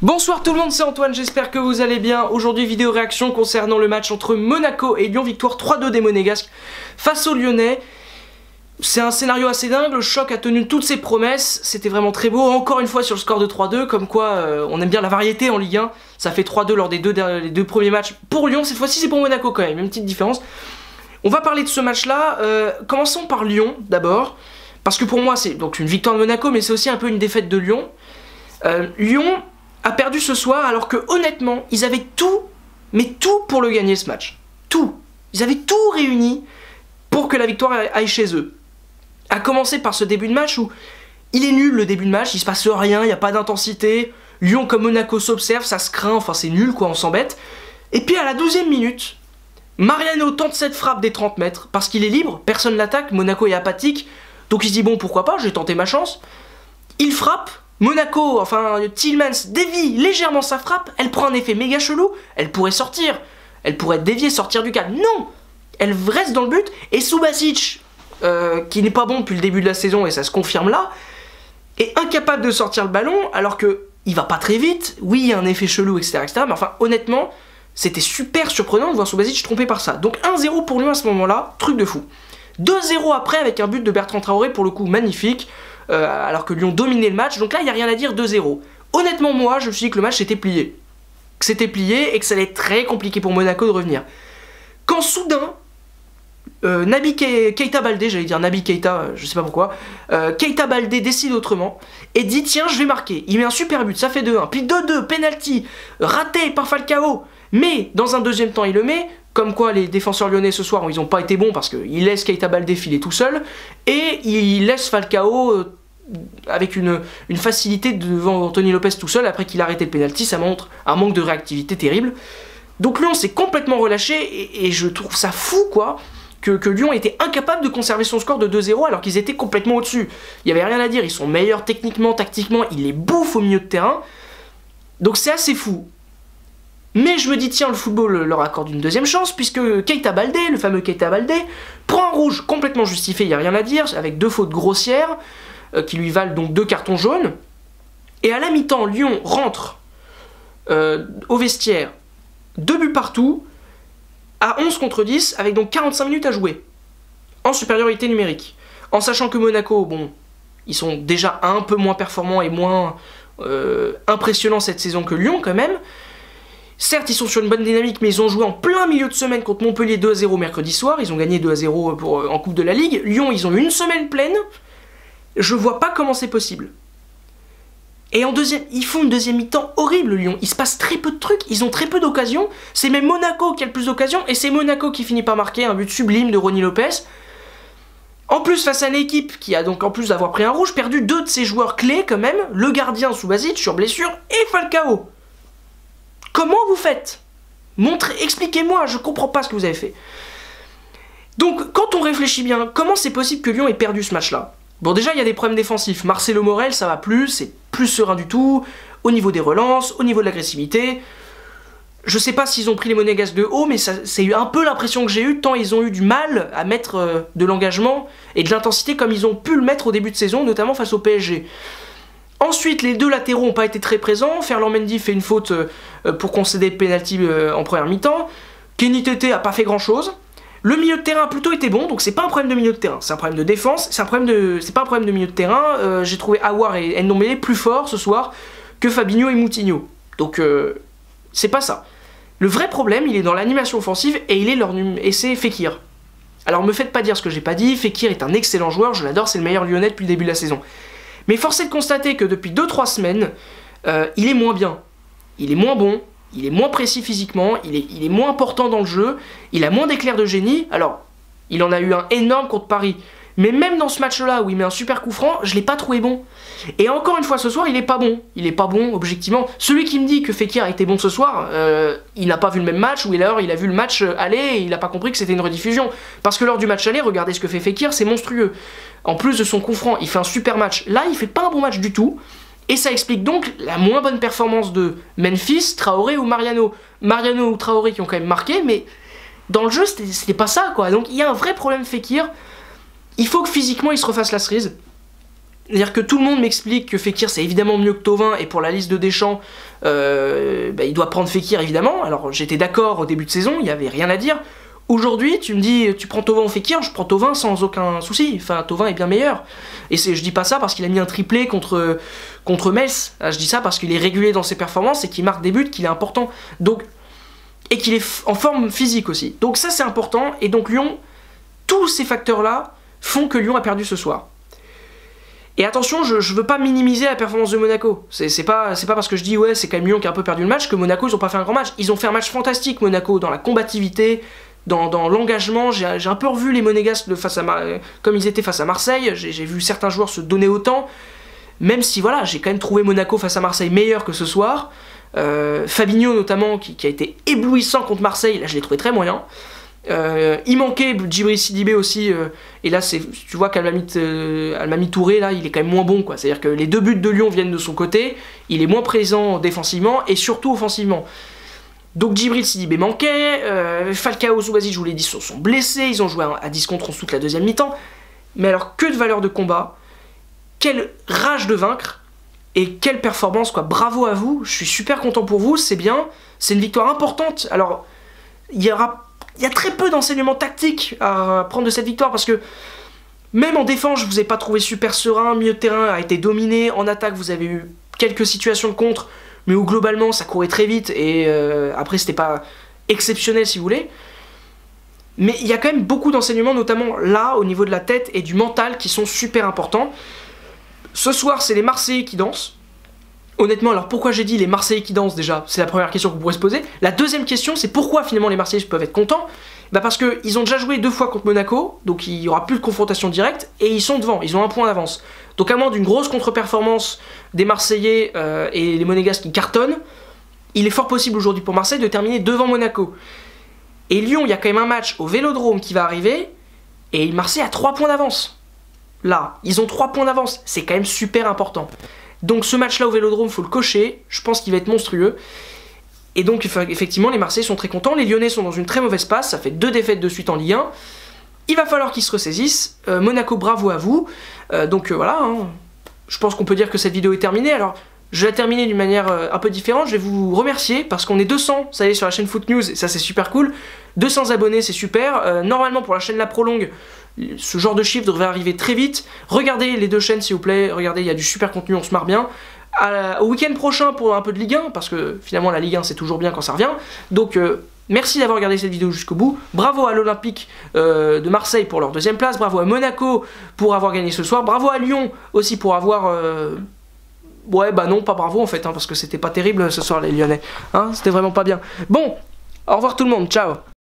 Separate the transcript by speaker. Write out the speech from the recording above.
Speaker 1: Bonsoir tout le monde, c'est Antoine, j'espère que vous allez bien. Aujourd'hui, vidéo réaction concernant le match entre Monaco et Lyon, victoire 3-2 des Monégasques face aux Lyonnais. C'est un scénario assez dingue, le choc a tenu toutes ses promesses, c'était vraiment très beau, encore une fois sur le score de 3-2, comme quoi on aime bien la variété en Ligue 1. Ça fait 3-2 lors des deux premiers matchs pour Lyon, cette fois-ci c'est pour Monaco quand même, une petite différence. On va parler de ce match-là, commençons par Lyon d'abord, parce que pour moi c'est donc une victoire de Monaco, mais c'est aussi un peu une défaite de Lyon. Lyon a perdu ce soir alors que honnêtement ils avaient tout, mais tout pour le gagner ce match. Tout. Ils avaient tout réuni pour que la victoire aille chez eux. À commencer par ce début de match où il est nul le début de match, il se passe rien, il n'y a pas d'intensité. Lyon comme Monaco s'observe, ça se craint, enfin c'est nul quoi, on s'embête. Et puis à la 12e minute, Mariano tente cette frappe des 30 mètres parce qu'il est libre, personne l'attaque, Monaco est apathique. Donc il se dit bon pourquoi pas, j'ai tenté ma chance. Il frappe. Monaco, enfin Tielemans dévie légèrement sa frappe, elle prend un effet méga chelou, elle pourrait sortir, elle pourrait être déviée, sortir du cadre, non, elle reste dans le but, et Subasic, qui n'est pas bon depuis le début de la saison, et ça se confirme là, est incapable de sortir le ballon, alors que il va pas très vite, oui il y a un effet chelou, etc., mais enfin honnêtement, c'était super surprenant de voir Subasic trompé par ça. Donc 1-0 pour Lyon à ce moment-là, truc de fou. 2-0 après avec un but de Bertrand Traoré, pour le coup magnifique, alors que Lyon dominait le match, donc là il n'y a rien à dire, 2-0. Honnêtement moi je me suis dit que le match était plié. Que c'était plié et que ça allait être très compliqué pour Monaco de revenir. Quand soudain, Naby Keita Baldé, j'allais dire Naby Keita, je sais pas pourquoi, Keita Baldé décide autrement et dit tiens je vais marquer. Il met un super but, ça fait 2-1, puis 2-2, penalty, raté par Falcao, mais dans un deuxième temps il le met. Comme quoi les défenseurs lyonnais ce soir ils n'ont pas été bons parce qu'ils laissent Keita Baldé filer tout seul et ils laissent Falcao avec une facilité devant Anthony Lopez tout seul après qu'il a arrêté le penalty. Ça montre un manque de réactivité terrible. Donc Lyon s'est complètement relâché et je trouve ça fou quoi que Lyon était incapable de conserver son score de 2-0 alors qu'ils étaient complètement au-dessus. Il n'y avait rien à dire, ils sont meilleurs techniquement, tactiquement, ils les bouffent au milieu de terrain. Donc c'est assez fou. Mais je me dis tiens le football leur accorde une deuxième chance puisque Keita Baldé, le fameux Keita Baldé, prend un rouge complètement justifié, il n'y a rien à dire, avec 2 fautes grossières qui lui valent donc 2 cartons jaunes. Et à la mi-temps, Lyon rentre au vestiaire, 2 buts partout, à 11 contre 10, avec donc 45 minutes à jouer, en supériorité numérique. En sachant que Monaco, bon, ils sont déjà un peu moins performants et moins impressionnants cette saison que Lyon quand même. Certes, ils sont sur une bonne dynamique, mais ils ont joué en plein milieu de semaine contre Montpellier 2-0 mercredi soir. Ils ont gagné 2-0 en Coupe de la Ligue. Lyon, ils ont eu une semaine pleine. Je vois pas comment c'est possible. Et en deuxième, ils font une deuxième mi-temps horrible, Lyon. Il se passe très peu de trucs, ils ont très peu d'occasions. C'est même Monaco qui a le plus d'occasions, et c'est Monaco qui finit par marquer un but sublime de Ronny Lopez. En plus, face à une équipe qui a donc, en plus d'avoir pris un rouge, perdu 2 de ses joueurs clés quand même. Le gardien Subasic sur blessure, et Falcao. Comment vous faites? Expliquez-moi, je comprends pas ce que vous avez fait. Donc, quand on réfléchit bien, comment c'est possible que Lyon ait perdu ce match-là? Bon, déjà, il y a des problèmes défensifs. Marcelo Morel, ça va plus, c'est plus serein du tout, au niveau des relances, au niveau de l'agressivité. Je sais pas s'ils ont pris les Monégasques de haut, mais c'est un peu l'impression que j'ai eue, tant ils ont eu du mal à mettre de l'engagement et de l'intensité comme ils ont pu le mettre au début de saison, notamment face au PSG. Ensuite, les 2 latéraux n'ont pas été très présents. Ferland Mendy fait une faute pour concéder le penalty en première mi-temps. Kenny Tété a pas fait grand-chose. Le milieu de terrain a plutôt été bon, donc c'est pas un problème de milieu de terrain, c'est un problème de défense, c'est pas un problème de milieu de terrain. J'ai trouvé Aouar et Ndombele plus forts ce soir que Fabinho et Moutinho. Donc c'est pas ça. Le vrai problème, il est dans l'animation offensive et c'est Fekir. Alors me faites pas dire ce que j'ai pas dit, Fekir est un excellent joueur, je l'adore, c'est le meilleur lyonnais depuis le début de la saison. Mais force est de constater que depuis 2-3 semaines, il est moins bien. Il est moins bon, il est moins précis physiquement, il est moins important dans le jeu, il a moins d'éclairs de génie. Alors, il en a eu un énorme contre Paris. Mais même dans ce match-là où il met un super coup franc, je l'ai pas trouvé bon. Et encore une fois ce soir, il est pas bon. Il est pas bon, objectivement. Celui qui me dit que Fekir a été bon ce soir, il n'a pas vu le même match, ou alors il a vu le match aller et il n'a pas compris que c'était une rediffusion. Parce que lors du match aller, regardez ce que fait Fekir, c'est monstrueux. En plus de son coup franc, il fait un super match. Là, il fait pas un bon match du tout. Et ça explique donc la moins bonne performance de Memphis, Traoré ou Mariano. Mariano ou Traoré qui ont quand même marqué, mais dans le jeu, c'était pas ça, quoi. Donc il y a un vrai problème Fekir. Il faut que physiquement, il se refasse la cerise. C'est-à-dire que tout le monde m'explique que Fekir c'est évidemment mieux que Thauvin, et pour la liste de Deschamps, il doit prendre Fekir évidemment. Alors j'étais d'accord au début de saison, il n'y avait rien à dire. Aujourd'hui, tu me dis, tu prends Thauvin ou Fekir, je prends Thauvin sans aucun souci. Enfin, Thauvin est bien meilleur. Et je dis pas ça parce qu'il a mis un triplé contre Metz. Je dis ça parce qu'il est régulier dans ses performances et qu'il marque des buts, qu'il est important. Donc, et qu'il est en forme physique aussi. Donc ça, c'est important. Et donc Lyon, tous ces facteurs-là font que Lyon a perdu ce soir. Et attention, je veux pas minimiser la performance de Monaco. C'est pas parce que je dis ouais, c'est quand même Lyon qui a un peu perdu le match que Monaco, ils ont pas fait un grand match. Ils ont fait un match fantastique, Monaco, dans la combativité, dans l'engagement. J'ai un peu revu les Monégasques comme ils étaient face à Marseille. J'ai vu certains joueurs se donner autant. Même si voilà, j'ai quand même trouvé Monaco face à Marseille meilleur que ce soir. Fabinho notamment, qui a été éblouissant contre Marseille, là je l'ai trouvé très moyen. Il manquait Djibril Sidibé aussi, et là tu vois qu'Almami Touré là il est quand même moins bon quoi. C'est à dire que les 2 buts de Lyon viennent de son côté, il est moins présent défensivement et surtout offensivement. Donc Djibril Sidibé manquait, Falcao, Subasic, je vous l'ai dit, sont blessés, ils ont joué à 10 contre 11 toute la deuxième mi-temps. Mais alors que de valeur de combat, quelle rage de vaincre et quelle performance quoi. Bravo à vous, je suis super content pour vous, c'est bien, c'est une victoire importante. Alors il y a très peu d'enseignements tactiques à prendre de cette victoire parce que même en défense, je vous ai pas trouvé super serein, milieu de terrain a été dominé, en attaque vous avez eu quelques situations de contre, mais où globalement ça courait très vite et après c'était pas exceptionnel si vous voulez. Mais il y a quand même beaucoup d'enseignements, notamment là au niveau de la tête et du mental qui sont super importants. Ce soir c'est les Marseillais qui dansent. Honnêtement, alors pourquoi j'ai dit les Marseillais qui dansent déjà? C'est la première question que vous pourrez se poser. La deuxième question, c'est pourquoi finalement les Marseillais peuvent être contents? Bah parce qu'ils ont déjà joué 2 fois contre Monaco, donc il n'y aura plus de confrontation directe, et ils sont devant, ils ont 1 point d'avance. Donc à moins d'une grosse contre-performance des Marseillais et les Monégasques qui cartonnent, il est fort possible aujourd'hui pour Marseille de terminer devant Monaco. Et Lyon, il y a quand même un match au Vélodrome qui va arriver, et Marseille a 3 points d'avance. Là, ils ont 3 points d'avance, c'est quand même super important. Donc ce match-là au Vélodrome, il faut le cocher, je pense qu'il va être monstrueux. Et donc effectivement, les Marseillais sont très contents, les Lyonnais sont dans une très mauvaise passe, ça fait 2 défaites de suite en Ligue 1. Il va falloir qu'ils se ressaisissent. Monaco, bravo à vous. Voilà, hein. Je pense qu'on peut dire que cette vidéo est terminée. Alors, je vais la terminer d'une manière un peu différente. Je vais vous remercier parce qu'on est 200, ça y est, sur la chaîne Foot News, et ça c'est super cool. 200 abonnés, c'est super. Normalement, pour la chaîne La Prolongue, ce genre de chiffre devrait arriver très vite. Regardez les 2 chaînes s'il vous plaît, regardez, il y a du super contenu, on se marre bien. Au week-end prochain pour un peu de Ligue 1, parce que finalement la Ligue 1 c'est toujours bien quand ça revient. Donc merci d'avoir regardé cette vidéo jusqu'au bout. Bravo à l'Olympique de Marseille pour leur 2e place. Bravo à Monaco pour avoir gagné ce soir. Bravo à Lyon aussi pour avoir... Ouais bah non, pas bravo en fait, hein, parce que c'était pas terrible ce soir les Lyonnais. Hein, c'était vraiment pas bien. Bon, au revoir tout le monde, ciao.